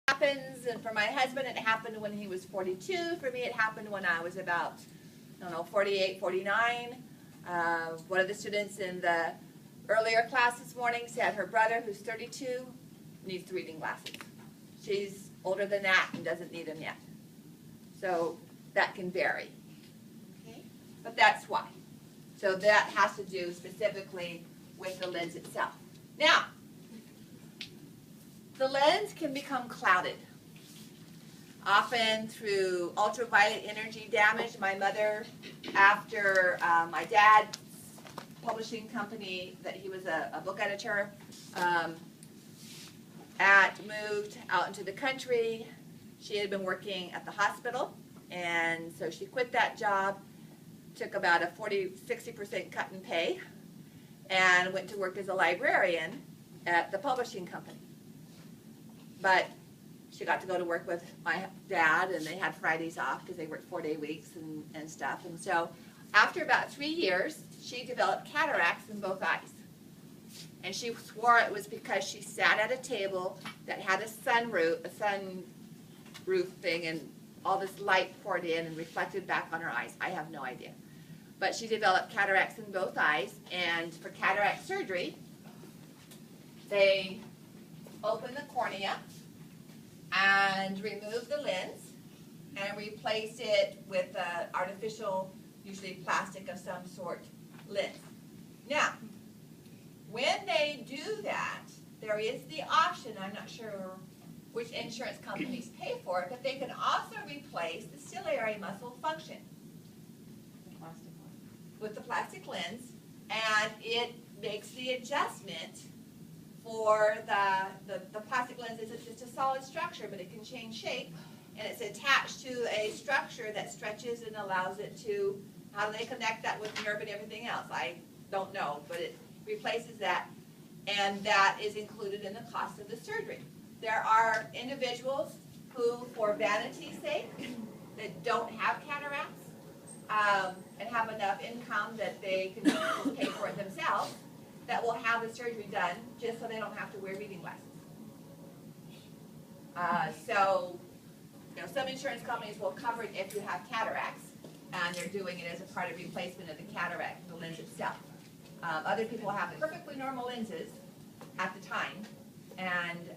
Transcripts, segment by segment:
happens, and for my husband it happened when he was 42. For me it happened when I was about, I don't know, 48, 49. One of the students in the earlier class this morning said her brother, who's 32, needs reading glasses. She's older than that and doesn't need them yet. So that can vary. Okay? But that's why. So that has to do specifically with the lens itself. Now, the lens can become clouded, often through ultraviolet energy damage. My mother, after my dad's publishing company, that he was a book editor, moved out into the country. She had been working at the hospital, and so she quit that job, took about a 60% cut in pay, and went to work as a librarian at the publishing company. But she got to go to work with my dad, and they had Fridays off because they worked 4-day weeks and stuff. And so after about 3 years, she developed cataracts in both eyes. And she swore it was because she sat at a table that had a sunroof thing, and all this light poured in and reflected back on her eyes. I have no idea. But she developed cataracts in both eyes, and for cataract surgery, they open the cornea and remove the lens and replace it with an artificial, usually plastic of some sort, lens. Now, when they do that, there is the option, I'm not sure which insurance companies pay for it, but they can also replace the ciliary muscle function with the plastic lens, and it makes the adjustment for the plastic lens. Is just a solid structure, but it can change shape, and it's attached to a structure that stretches and allows it to, how do they connect that with nerve and everything else? I don't know, but it replaces that, and that is included in the cost of the surgery. There are individuals who, for vanity's sake, that don't have cataracts, and have enough income that they can pay for it themselves, that will have the surgery done just so they don't have to wear reading glasses. So, some insurance companies will cover it if you have cataracts, and they're doing it as a part of replacement of the cataract, the lens itself. Other people have perfectly normal lenses at the time, and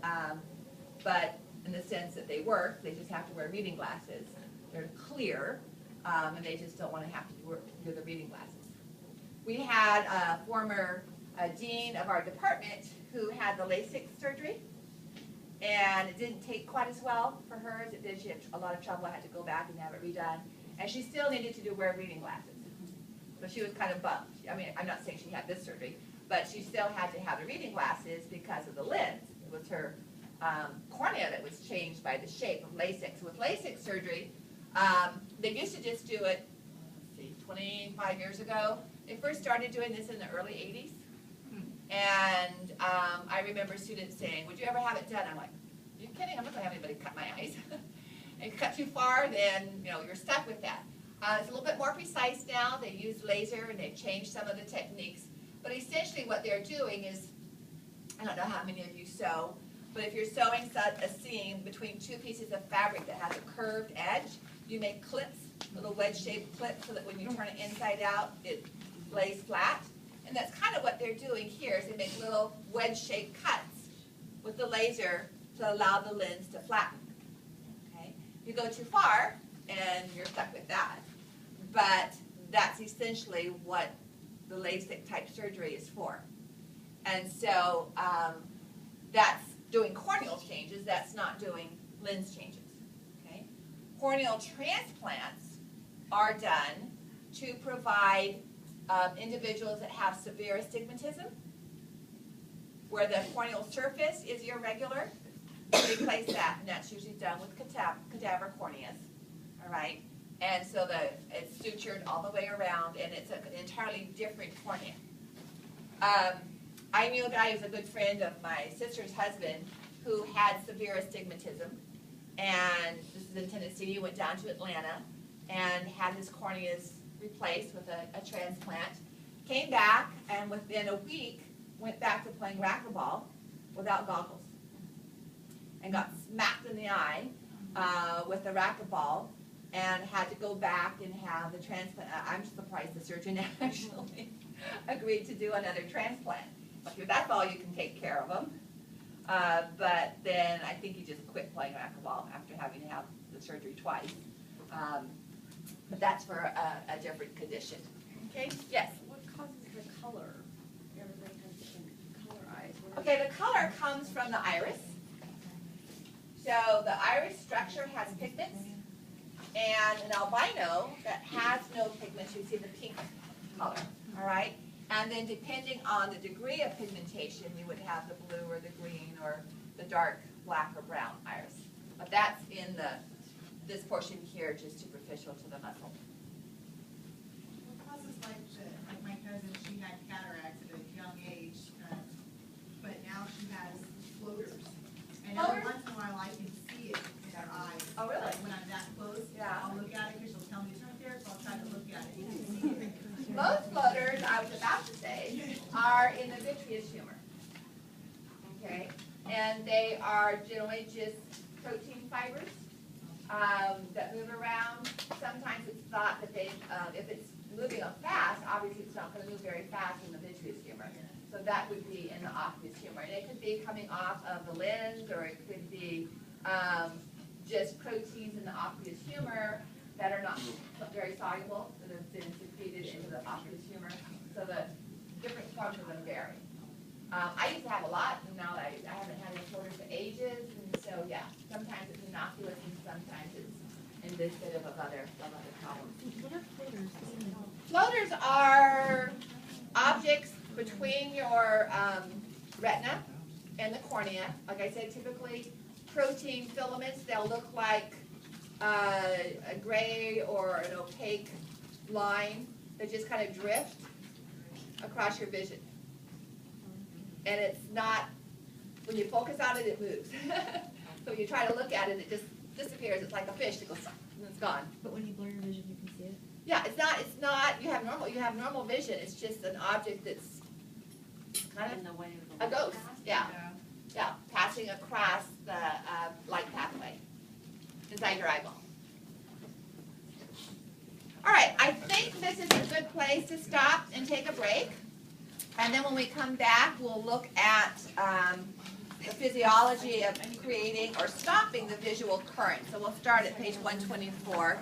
but in the sense that they work, they just have to wear reading glasses. They're clear, and they just don't want to have to do the reading glasses. We had a former dean of our department who had the LASIK surgery, and it didn't take quite as well for her as it did. She had a lot of trouble. I had to go back and have it redone, and she still needed to wear reading glasses. So she was kind of bummed. I mean, I'm not saying she had this surgery, but she still had to have the reading glasses because of the lens. It was her cornea that was changed by the shape of LASIK. So with LASIK surgery, they used to just do it, 25 years ago. They first started doing this in the early 80s. And I remember students saying, would you ever have it done? I'm like, are you kidding? I'm not going to have anybody cut my eyes. And cut too far, then you're stuck with that. It's a little bit more precise now. They use laser, and they've changed some of the techniques. But essentially what they're doing is, I don't know how many of you sew, but if you're sewing a seam between two pieces of fabric that has a curved edge, you make clips, little wedge-shaped clips, so that when you turn it inside out, it lays flat. And that's kind of what they're doing here, is they make little wedge-shaped cuts with the laser to allow the lens to flatten. Okay? If you go too far, and you're stuck with that. But that's essentially what the LASIK type surgery is for. And so that's doing corneal changes, that's not doing lens changes. Okay? Corneal transplants are done to provide individuals that have severe astigmatism, where the corneal surface is irregular. Replace that, and that's usually done with cadaver corneas. All right? And so it's sutured all the way around, and it's an entirely different cornea. I knew a guy who's a good friend of my sister's husband who had severe astigmatism, and this is in Tennessee. He went down to Atlanta and had his corneas replaced with a transplant. Came back, and within a week went back to playing racquetball without goggles. and got smacked in the eye with a racquetball and had to go back and have the transplant. I'm surprised the surgeon actually agreed to do another transplant. If that's all you can take care of him. But then I think he just quit playing racquetball after having to have the surgery twice. But that's for a different condition. Okay? Yes? What causes the color? Everybody has different color eyes. Okay, the color comes from the iris. So the iris structure has pigments, and an albino that has no pigments, you see the pink color, all right? And then depending on the degree of pigmentation, you would have the blue or the green or the dark black or brown iris. But that's in this portion here, just superficial to the muscle. What causes like my cousin, she had cataracts at a young age, but now she has floaters. And every once in a while I can see it in her eyes. Oh, really? Like when I'm that close, Yeah. I'll look at it, because she'll tell me it's right there, so I'll try to look at it. You can see it. Most floaters, I was about to say, are in the vitreous humor. Okay? And they are generally just protein fibers that move around. Sometimes it's thought that they, if it's moving up fast, obviously it's not going to move very fast in the vitreous humor. So that would be in the aqueous humor. And it could be coming off of the lens, or it could be just proteins in the aqueous humor that are not very soluble, that have been secreted into the aqueous humor. So the different forms of them vary. I used to have a lot, and now I haven't had any floaters for ages, and so yeah, sometimes it's innocuous and sometimes it's indicative of other problems. What are floaters? Floaters are objects between your retina and the cornea. Like I said, typically protein filaments, they'll look like a gray or an opaque line that just kind of drift across your vision. And it's not, when you focus on it, it moves. So when you try to look at it, it just disappears. It's like a fish that goes, and it's gone. But when you blur your vision, you can see it? Yeah, it's not, you have normal vision. It's just an object that's kind In the way of of the a ghost. Yeah, yeah, passing across the light pathway inside your eyeball. All right, I think this is a good place to stop and take a break. And then when we come back, we'll look at the physiology of creating or stopping the visual current. So we'll start at page 124.